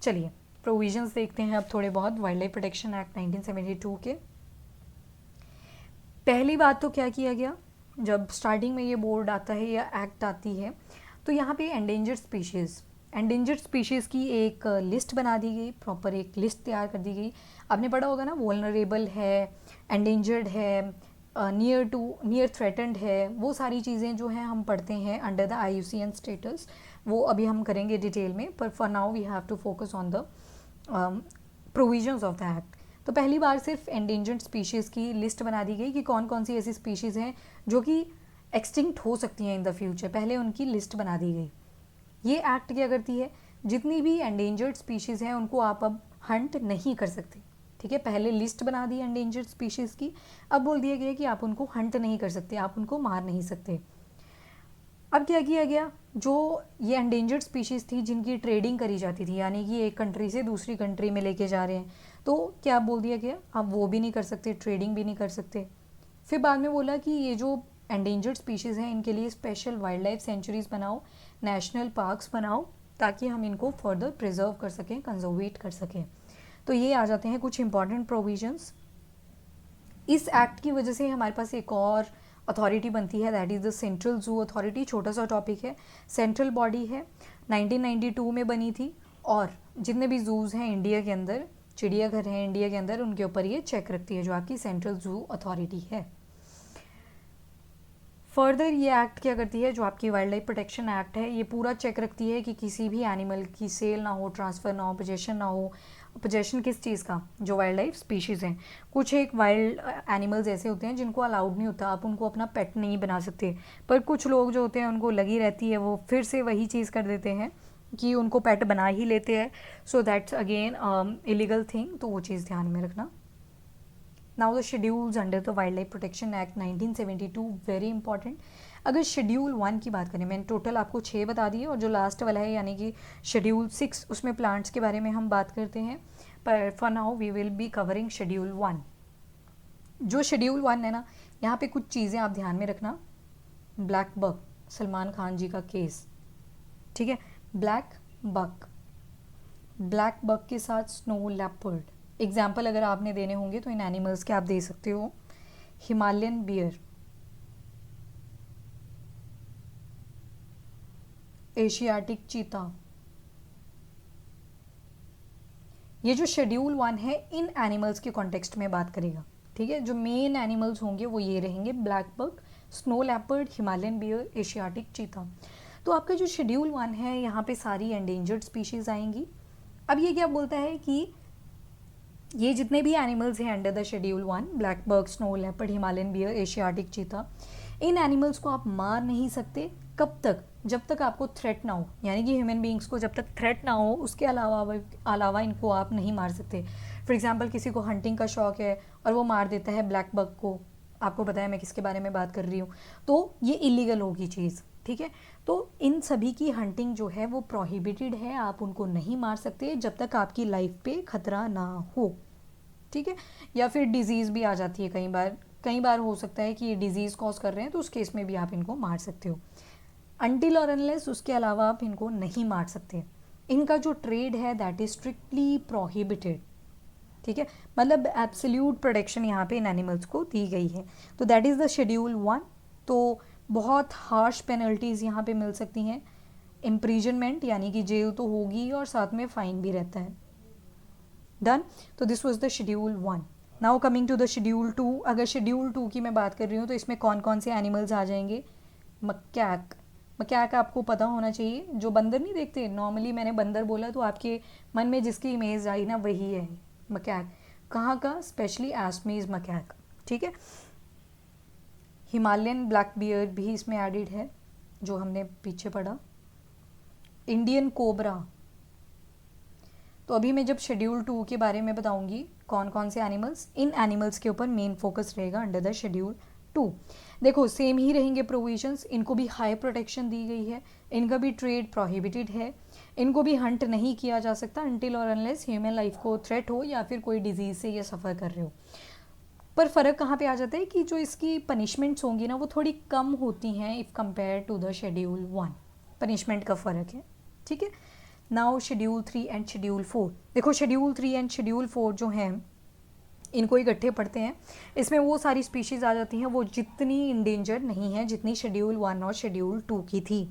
चलिए प्रोविजंस देखते हैं अब थोड़े बहुत वाइल्ड लाइफ प्रोटेक्शन एक्ट 1972 के। पहली बात तो क्या किया गया, जब स्टार्टिंग में ये बोर्ड आता है या एक्ट आती है, तो यहाँ पे एंडेंजर्ड स्पीशीज़ की एक लिस्ट बना दी गई, प्रॉपर एक लिस्ट तैयार कर दी गई। आपने पढ़ा होगा ना, वल्नरेबल है, एंडेंजर्ड है, नियर थ्रेटन्ड है, वो सारी चीज़ें जो हैं हम पढ़ते हैं अंडर द IUCN स्टेटस, वो अभी हम करेंगे डिटेल में, पर for now we have to focus on the provisions of the act. तो पहली बार सिर्फ एंडेंजर्ड स्पीशीज़ की लिस्ट बना दी गई कि कौन कौन सी ऐसी स्पीशीज़ हैं जो कि एक्सटिंक्ट हो सकती हैं इन द फ्यूचर, पहले उनकी लिस्ट बना दी गई। ये एक्ट क्या करती है, जितनी भी एंडेंजर्ड स्पीशीज़ हैं उनको आप अब हंट नहीं कर सकते। ठीक है, पहले लिस्ट बना दी एंडेंजर्ड स्पीशीज़ की, अब बोल दिया गया कि आप उनको हंट नहीं कर सकते, आप उनको मार नहीं सकते। अब क्या किया गया, जो ये एंडेंजर्ड स्पीशीज़ थी जिनकी ट्रेडिंग करी जाती थी, यानी कि एक कंट्री से दूसरी कंट्री में लेके जा रहे हैं, तो क्या बोल दिया गया, आप वो भी नहीं कर सकते, ट्रेडिंग भी नहीं कर सकते। फिर बाद में बोला कि ये जो एंडेंजर्ड स्पीशीज़ हैं इनके लिए स्पेशल वाइल्ड लाइफ सेंचुरीज बनाओ, नेशनल पार्क्स बनाओ, ताकि हम इनको फर्दर प्रिजर्व कर सकें, कंजर्वेट कर सकें। तो ये आ जाते हैं कुछ इंपॉर्टेंट प्रोविजंस। इस एक्ट की वजह से हमारे पास एक और अथॉरिटी बनती है, that is the central zoo authority. छोटा सा टॉपिक है, सेंट्रल बॉडी है, 1992 में बनी थी, और जितने भी जूज़ हैं इंडिया के अंदर, चिड़ियाघर हैं इंडिया के अंदर, उनके ऊपर ये चेक रखती है, जो आपकी सेंट्रल जू अथॉरिटी है। फर्दर ये एक्ट क्या करती है, जो आपकी वाइल्ड लाइफ प्रोटेक्शन एक्ट है, ये पूरा चेक रखती है कि किसी भी एनिमल की सेल ना हो, ट्रांसफ़र ना हो, पोजेशन ना हो। पोजेशन किस चीज़ का, जो वाइल्ड लाइफ स्पीशीज़ हैं। कुछ एक वाइल्ड एनिमल्स ऐसे होते हैं जिनको अलाउड नहीं होता, आप उनको अपना पेट नहीं बना सकते, पर कुछ लोग जो होते हैं उनको लगी रहती है, वो फिर से वही चीज़ कर देते हैं कि उनको पेट बना ही लेते हैं। So that's again illegal thing, तो वो चीज़ ध्यान में रखना। Now the schedules under the wild life protection act 1972, very important. अगर शेड्यूल 1 की बात करें, मैंने टोटल आपको 6 बता दिए, और जो लास्ट वाला है यानी कि शेड्यूल 6, उसमें प्लांट्स के बारे में हम बात करते हैं, पर for now we will be covering schedule 1। जो शेड्यूल 1 है ना, यहाँ पे कुछ चीज़ें आप ध्यान में रखना। ब्लैक बक, सलमान खान जी का केस, ठीक है, ब्लैक बक के साथ स्नो लेपर्ड। एग्जाम्पल अगर आपने देने होंगे तो इन एनिमल्स के आप दे सकते हो, हिमालयन बियर, एशियाटिक चीता। ये जो शेड्यूल 1 है इन एनिमल्स के कॉन्टेक्स्ट में बात करेगा। ठीक है, जो मेन एनिमल्स होंगे वो ये रहेंगे, blackbuck, snow leopard, Himalayan bear, Asiatic cheetah. तो आपका जो शेड्यूल 1 है, यहाँ पे सारी एंडेंजर्ड स्पीशीज़ आएंगी। अब ये क्या बोलता है कि ये जितने भी एनिमल्स हैं under the schedule 1, blackbuck, snow leopard, Himalayan bear, Asiatic cheetah, इन एनिमल्स को आप मार नहीं सकते। कब तक, जब तक आपको थ्रेट ना हो, यानी कि ह्यूमन बींग्स को जब तक थ्रेट ना हो, उसके अलावा इनको आप नहीं मार सकते। फॉर एग्जांपल किसी को हंटिंग का शौक है और वो मार देता है ब्लैक बक को, आपको पता है मैं किसके बारे में बात कर रही हूँ, तो ये इलीगल होगी चीज़। ठीक है, तो इन सभी की हंटिंग जो है वो प्रोहिबिटेड है, आप उनको नहीं मार सकते जब तक आपकी लाइफ पे खतरा ना हो। ठीक है, या फिर डिजीज़ भी आ जाती है कई बार हो सकता है कि ये डिजीज़ कॉज कर रहे हैं, तो उस केस में भी आप इनको मार सकते हो। अनटिल और अनलेस, उसके अलावा आप इनको नहीं मार सकते। इनका जो ट्रेड है दैट इज स्ट्रिक्टली प्रोहिबिटेड। ठीक है, मतलब एब्सोल्यूट प्रोटेक्शन यहाँ पे इन एनिमल्स को दी गई है। तो दैट इज़ द शेड्यूल 1। तो बहुत हार्श पेनल्टीज़ यहाँ पे मिल सकती हैं, इम्प्रीजनमेंट यानी कि जेल तो होगी और साथ में फ़ाइन भी रहता है। डन, तो this was the schedule 1। Now coming to the schedule 2। अगर शेड्यूल 2 की मैं बात कर रही हूँ तो इसमें कौन कौन से एनिमल्स आ जाएंगे। मकैक आपको पता होना चाहिए, जो बंदर नहीं देखते नॉर्मली, मैंने बंदर बोला तो आपके मन में जिसकी इमेज आई ना वही है मकैक। कहाँ का, स्पेशली एस्मीज मकैक। ठीक है, हिमालयन ब्लैक बियर भी इसमें एडिड है, जो हमने पीछे पढ़ा। इंडियन कोबरा, तो अभी मैं जब शेड्यूल 2 के बारे में बताऊंगी कौन कौन से एनिमल्स, इन एनिमल्स के ऊपर मेन फोकस रहेगा अंडर द शेड्यूल 2। देखो सेम ही रहेंगे प्रोविजंस, इनको भी हाई प्रोटेक्शन दी गई है, इनका भी ट्रेड प्रोहिबिटेड है, इनको भी हंट नहीं किया जा सकता अनटिल और अनलेस ह्यूमन लाइफ को थ्रेट हो या फिर कोई डिजीज से ये सफ़र कर रहे हो। पर फ़र्क कहाँ पे आ जाता है कि जो इसकी पनिशमेंट्स होंगी ना वो थोड़ी कम होती हैं if compare to the schedule 1, punishment का फ़र्क है, ठीक है। नाउ शेड्यूल 3 एंड शेड्यूल 4, देखो शेड्यूल 3 एंड शेड्यूल 4 जो हैं इनको इकट्ठे पढ़ते हैं। इसमें वो सारी स्पीशीज़ आ जाती हैं वो जितनी इंडेंजर नहीं है जितनी शेड्यूल 1 और शेड्यूल 2 की थी।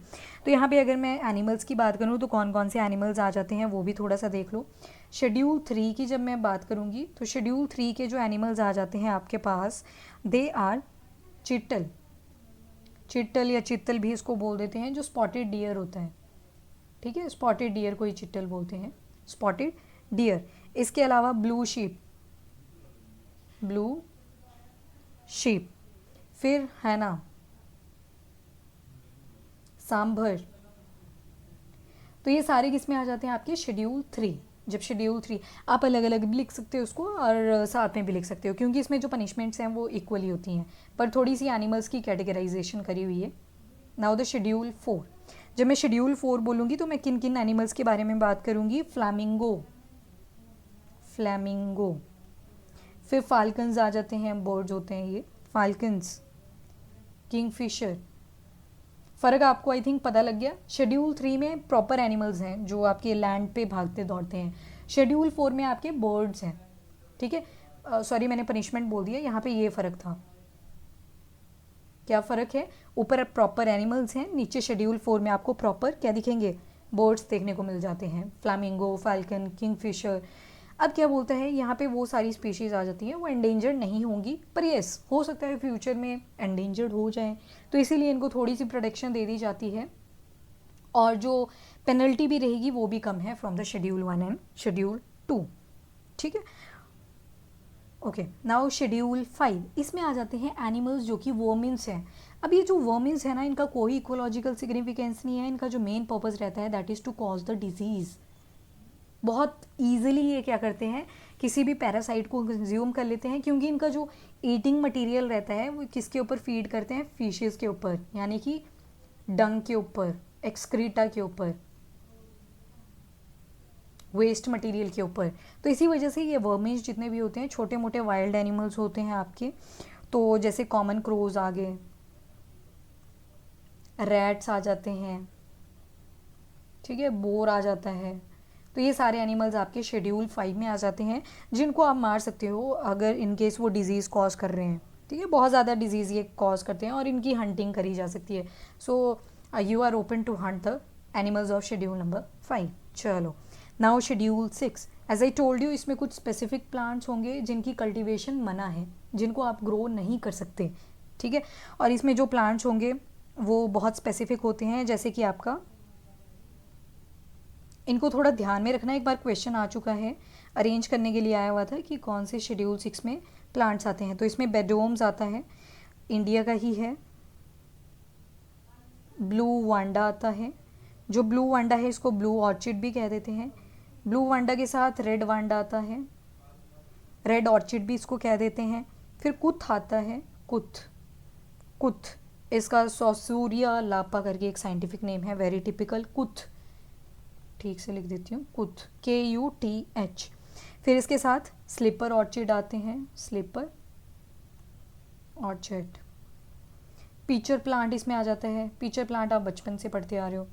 तो यहाँ पे अगर मैं एनिमल्स की बात करूँ तो कौन कौन से एनिमल्स आ जाते हैं वो भी थोड़ा सा देख लो। शेड्यूल 3 की जब मैं बात करूँगी तो शेड्यूल 3 के जो एनिमल्स आ जाते हैं आपके पास, दे आर चिट्टल, चिट्टल या चित्तल भी इसको बोल देते हैं, जो स्पॉटेड डियर होता है, ठीक है। स्पॉटेड डियर को ही चिट्टल बोलते हैं, स्पॉटेड डियर। इसके अलावा ब्लू शीप, ब्लू शीप, फिर है ना सांभर। तो ये सारे किस में आ जाते हैं आपके शेड्यूल 3। जब शेड्यूल 3, आप अलग अलग भी लिख सकते हो उसको और साथ में भी लिख सकते हो क्योंकि इसमें जो पनिशमेंट्स हैं वो इक्वली होती हैं, पर थोड़ी सी एनिमल्स की कैटेगराइजेशन करी हुई है। नाउ द शेड्यूल 4, जब मैं शेड्यूल 4 बोलूँगी तो मैं किन किन एनिमल्स के बारे में बात करूँगी, फ्लैमिंगो, फ्लैमिंगो, फिर फाल्कन्स आ जाते हैं, बर्ड्स होते हैं ये फाल्कन्स, किंगफिशर। फ़र्क आपको आई थिंक पता लग गया। शेड्यूल 3 में प्रॉपर एनिमल्स हैं जो आपके लैंड पे भागते दौड़ते हैं, शेड्यूल 4 में आपके बर्ड्स हैं, ठीक है। सॉरी मैंने पनिशमेंट बोल दिया, यहाँ पे ये फ़र्क था। क्या फ़र्क है, ऊपर प्रॉपर एनिमल्स हैं, नीचे शेड्यूल 4 में आपको प्रॉपर क्या दिखेंगे, बर्ड्स देखने को मिल जाते हैं, फ्लैमिंगो, फाल्कन, किंगफिशर। अब क्या बोलता है यहाँ पे वो सारी स्पीशीज़ आ जाती हैं वो एंडेंजर्ड नहीं होंगी, पर येस हो सकता है फ्यूचर में एंडेंजर्ड हो जाएं, तो इसीलिए इनको थोड़ी सी प्रोटेक्शन दे दी जाती है और जो पेनल्टी भी रहेगी वो भी कम है from the schedule 1 and schedule 2, ठीक है। ओके, नाउ शेड्यूल 5, इसमें आ जाते हैं एनिमल्स जो कि वर्मिन्स हैं। अब ये जो वर्मिन्स है ना इनका कोई इकोलॉजिकल सिग्निफिकेंस नहीं है, इनका जो मेन पर्पज़ रहता है that is to cause the disease. बहुत ईजिली ये क्या करते हैं, किसी भी पैरासाइट को कंज्यूम कर लेते हैं क्योंकि इनका जो ईटिंग मटेरियल रहता है वो किसके ऊपर फीड करते हैं, फिशेस के ऊपर, यानी कि डंग के ऊपर, एक्सक्रीटा के ऊपर, वेस्ट मटेरियल के ऊपर। तो इसी वजह से ये वर्मिन्स जितने भी होते हैं छोटे मोटे वाइल्ड एनिमल्स होते हैं आपके, तो जैसे कॉमन क्रोज आ गए, रैट्स आ जाते हैं, ठीक है, बोर आ जाता है। तो ये सारे एनिमल्स आपके शेड्यूल 5 में आ जाते हैं जिनको आप मार सकते हो अगर इनकेस वो डिजीज़ कॉज कर रहे हैं, ठीक है। बहुत ज़्यादा डिजीज़ ये कॉज करते हैं और इनकी हंटिंग करी जा सकती है। So you are open to hunt the animals of schedule number 5। चलो now schedule 6, as I told you इसमें कुछ स्पेसिफिक प्लांट्स होंगे जिनकी कल्टिवेशन मना है, जिनको आप ग्रो नहीं कर सकते, ठीक है। और इसमें जो प्लांट्स होंगे वो बहुत स्पेसिफिक होते हैं, जैसे कि आपका, इनको थोड़ा ध्यान में रखना, एक बार क्वेश्चन आ चुका है, अरेंज करने के लिए आया हुआ था कि कौन से शेड्यूल 6 में प्लांट्स आते हैं। तो इसमें बेडोम्स आता है, इंडिया का ही है, ब्लू वांडा आता है, जो ब्लू वांडा है इसको ब्लू ऑर्चिड भी कह देते हैं। ब्लू वांडा के साथ रेड वांडा आता है, रेड ऑर्चिड भी इसको कह देते हैं। फिर कुथ आता है, कुथ, कुथ इसका सॉसूरिया लापा करके एक साइंटिफिक नेम है, वेरी टिपिकल, कुथ, ठीक से लिख देती हूँ, कुथ, KUTH। फिर इसके साथ स्लीपर ऑर्चिड आते हैं, स्लीपर ऑर्चिड। पीचर प्लांट इसमें आ जाता है, पीचर प्लांट आप बचपन से पढ़ते आ रहे हो,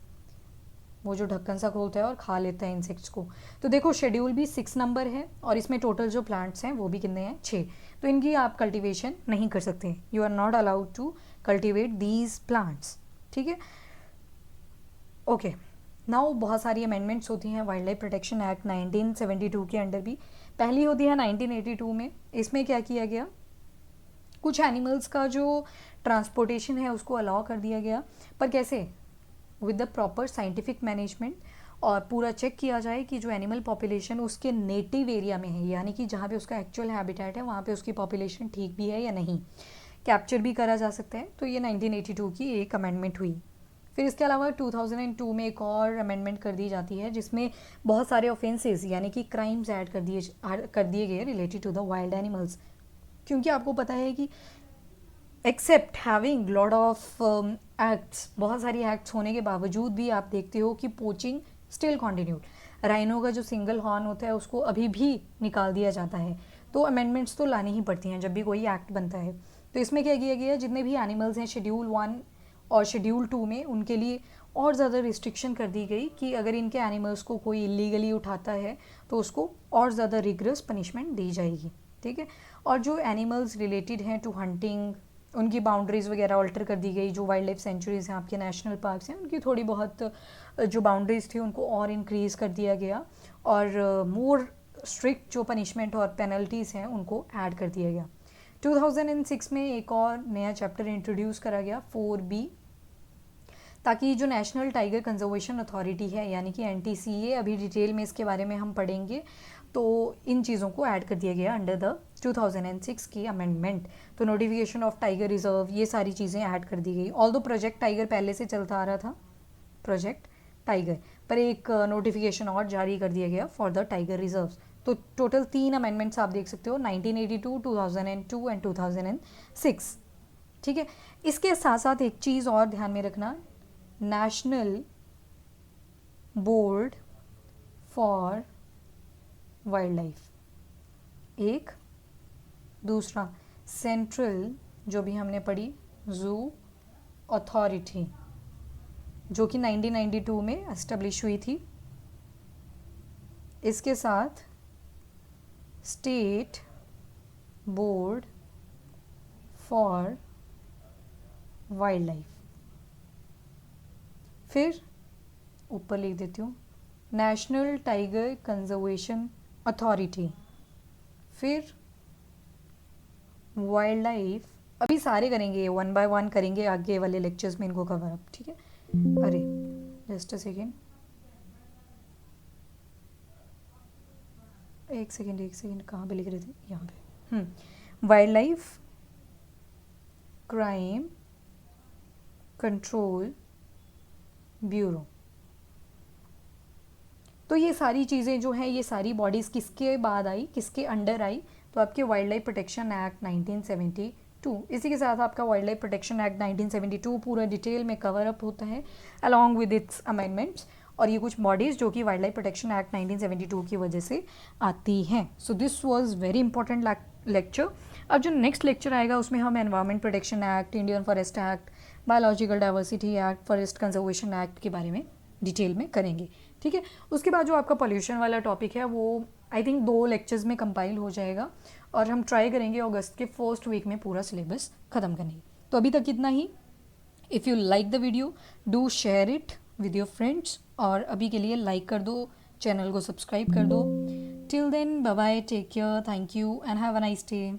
वो जो ढक्कन सा खोलता है और खा लेता है इंसेक्ट्स को। तो देखो शेड्यूल भी 6 नंबर है और इसमें टोटल जो प्लांट्स हैं वो भी कितने हैं, 6। तो इनकी आप कल्टीवेशन नहीं कर सकते, you are not allowed to cultivate these plants, ठीक है। ओके, नाउ बहुत सारी अमेंडमेंट्स होती हैं वाइल्ड लाइफ प्रोटेक्शन एक्ट 1972 के अंडर भी। पहली होती है 1982 में, इसमें क्या किया गया, कुछ एनिमल्स का जो ट्रांसपोर्टेशन है उसको अलाउ कर दिया गया, पर कैसे, with the proper scientific management, और पूरा चेक किया जाए कि जो एनिमल पॉपुलेशन उसके नेटिव एरिया में है, यानी कि जहाँ पे उसका एक्चुअल हैबिटेट है वहाँ पे उसकी पॉपुलेशन ठीक भी है या नहीं, कैप्चर भी करा जा सकता है। तो ये 1982 की एक अमेंडमेंट हुई। फिर इसके अलावा 2002 में एक और अमेंडमेंट कर दी जाती है जिसमें बहुत सारे ऑफेंसेस यानी कि क्राइम्स ऐड कर दिए गए related to the wild animals, क्योंकि आपको पता है कि except having lot of acts, बहुत सारी एक्ट्स होने के बावजूद भी आप देखते हो कि पोचिंग स्टिल कॉन्टिन्यूड। राइनो का जो सिंगल हॉर्न होता है उसको अभी भी निकाल दिया जाता है। तो अमेंडमेंट्स तो लानी ही पड़ती हैं जब भी कोई एक्ट बनता है। तो इसमें क्या किया गया है, जितने भी एनिमल्स हैं शेड्यूल 1 और शेड्यूल 2 में, उनके लिए और ज़्यादा रिस्ट्रिक्शन कर दी गई कि अगर इनके एनिमल्स को कोई इलीगली उठाता है तो उसको और ज़्यादा रिग्रेस पनिशमेंट दी जाएगी, ठीक है। और जो एनिमल्स रिलेटेड हैं टू हंटिंग, उनकी बाउंड्रीज़ वगैरह ऑल्टर कर दी गई। जो वाइल्ड लाइफ सेंचुरीज़ हैं, आपके नेशनल पार्क्स हैं, उनकी थोड़ी बहुत जो बाउंड्रीज़ थी उनको और इंक्रीज़ कर दिया गया, और मोर स्ट्रिक्ट जो पनिशमेंट और पेनल्टीज़ हैं उनको ऐड कर दिया गया। 2006 में एक और नया चैप्टर इंट्रोड्यूस करा गया 4B, ताकि जो नेशनल टाइगर कंजर्वेशन अथॉरिटी है यानी कि NTCA, अभी डिटेल में इसके बारे में हम पढ़ेंगे, तो इन चीज़ों को ऐड कर दिया गया अंडर द 2006 की अमेंडमेंट। तो नोटिफिकेशन ऑफ टाइगर रिजर्व, ये सारी चीज़ें ऐड कर दी गई। ऑल्दो प्रोजेक्ट टाइगर पहले से चलता आ रहा था, प्रोजेक्ट टाइगर, पर एक नोटिफिकेशन और जारी कर दिया गया फॉर द टाइगर रिजर्व्स। तो टोटल 3 अमेंडमेंट्स आप देख सकते हो, 1982, 2002 एंड 2006, ठीक है। इसके साथ साथ एक चीज़ और ध्यान में रखना, national board for wild life एक, दूसरा सेंट्रल जो भी हमने पढ़ी जू अथॉरिटी जो कि 1992 में एस्टेब्लिश हुई थी। इसके साथ state board for wild life, फिर ऊपर लिख देती हूँ नेशनल टाइगर कंजर्वेशन अथॉरिटी, फिर वाइल्ड लाइफ। अभी सारे करेंगे, 1 बाय 1 करेंगे आगे वाले लेक्चर्स में इनको कवर अप, ठीक है। अरे जस्ट अ सेकेंड, एक सेकेंड कहाँ पे लिख रहे थे, यहाँ पे। Wild life crime control bureau. तो ये सारी चीज़ें जो हैं, ये सारी बॉडीज़ किसके बाद आई, किसके अंडर आई, तो आपके वाइल्ड लाइफ प्रोटेक्शन एक्ट 1972। इसी के साथ आपका वाइल्ड लाइफ प्रोटेक्शन एक्ट 1972 पूरा डिटेल में कवर अप होता है अलॉन्ग विद इट्स अमेंडमेंट्स, और ये कुछ बॉडीज़ जो कि वाइल्ड लाइफ प्रोटेक्शन एक्ट 1972 की वजह से आती हैं। So this was very important lecture. अब जो नेक्स्ट लेक्चर आएगा उसमें हम environment protection act, Indian forest act, biological diversity act, forest conservation act के बारे में डिटेल में करेंगे, ठीक है। उसके बाद जो आपका पॉल्यूशन वाला टॉपिक है वो आई थिंक 2 लेक्चर्स में कंपाइल हो जाएगा, और हम ट्राई करेंगे अगस्त के फर्स्ट वीक में पूरा सिलेबस ख़त्म करने की। तो अभी तक इतना ही। If you like the video do share it with your friends, और अभी के लिए लाइक कर दो, चैनल को सब्सक्राइब कर दो। Till then bye bye, take care, thank you and have a nice day.